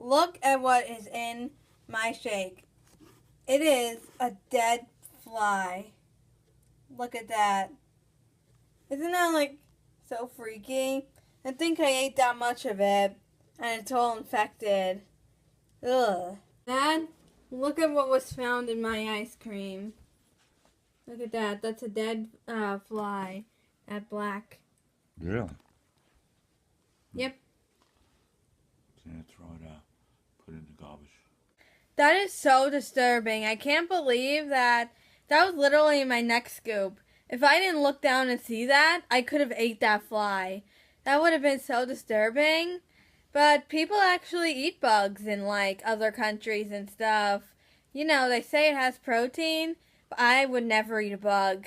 Look at what is in my shake. It is a dead fly. Look at that. Isn't that like so freaky? I think I ate that much of it and it's all infected. Ugh. Dad, look at what was found in my ice cream. Look at that. That's a dead fly at Black. Really? Yep. So you throw it out, put it in the garbage. That is so disturbing. I can't believe that was literally my next scoop. If I didn't look down and see that, I could have ate that fly. That would have been so disturbing. But people actually eat bugs in like other countries and stuff. You know, they say it has protein, but I would never eat a bug.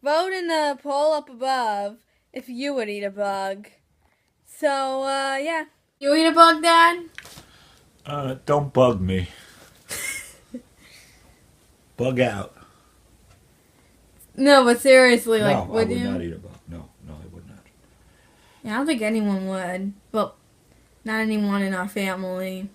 Vote in the poll up above if you would eat a bug. So, yeah. You eat a bug, Dad? Don't bug me. Bug out. No, but seriously, No, like, I would would you? not eat a bug. No, I would not. Yeah, I don't think anyone would. But not anyone in our family.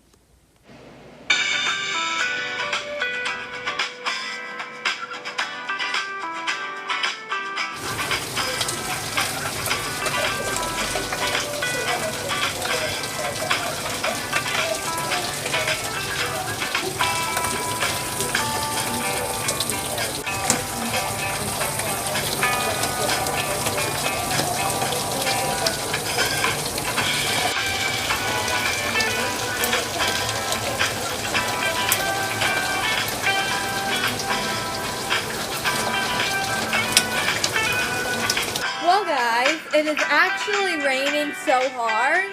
Well, guys, it is actually raining so hard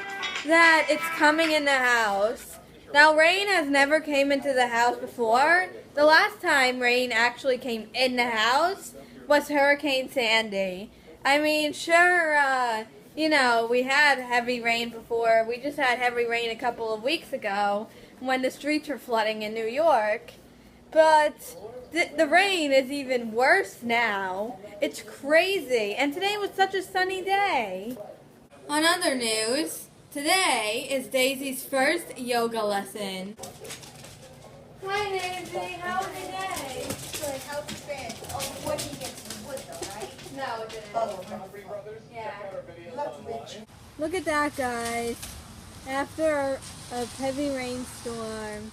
that it's coming in the house. Now, rain has never came into the house before. The last time rain actually came in the house was Hurricane Sandy. I mean, sure, you know, we had heavy rain before. We just had heavy rain a couple of weeks ago when the streets were flooding in New York. But the rain is even worse now. It's crazy. And today was such a sunny day. On other news, today is Daisy's first yoga lesson. Hi, Daisy. How was your day? Good, how's it been? Oh, what did you get some wood though, right? No, it didn't. Oh, okay. Yeah. You left rich. Look at that, guys. After a heavy rainstorm,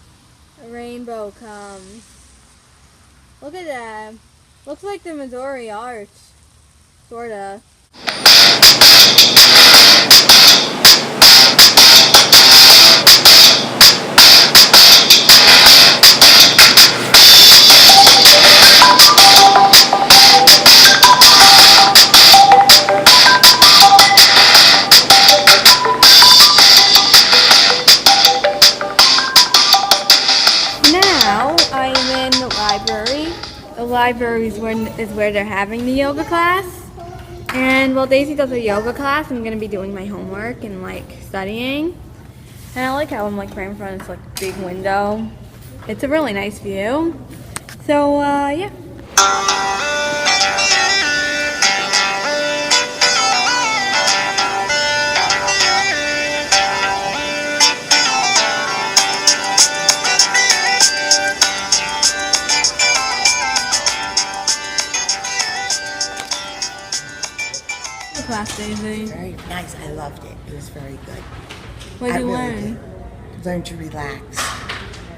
a rainbow comes. Look at that. Looks like the Missouri Arch. Sorta. Now I'm in the library. The library is where they're having the yoga class. And while Daisy does her yoga class, I'm gonna be doing my homework and like studying. And I like how I'm like right in front of this like big window. It's a really nice view. So yeah. Class, Daisy. Very nice. I loved it. It was very good. What did you I really learn? did. Learn to relax.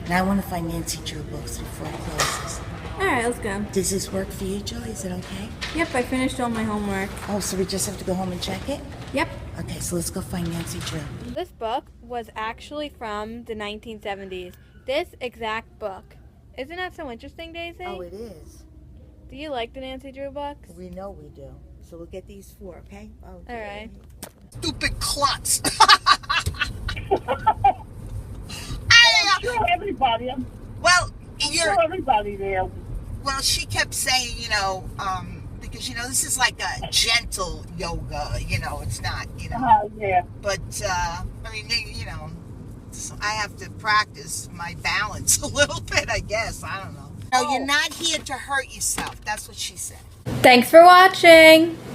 And I want to find Nancy Drew books before it closes. Alright, let's go. Does this work for you, Joy? Is it okay? Yep, I finished all my homework. Oh, so we just have to go home and check it? Yep. Okay, so let's go find Nancy Drew. This book was actually from the 1970s. This exact book. Isn't that so interesting, Daisy? Oh, it is. Do you like the Nancy Drew books? We know we do. So we'll get these four, okay? Oh, Alright. Stupid klutz. Sure, everybody. Well, Sure, everybody there. well, she kept saying, because, this is like a gentle yoga, it's not, Yeah. but, I have to practice my balance a little bit, I guess. I don't know. No, you're not here to hurt yourself. That's what she said. Thanks for watching!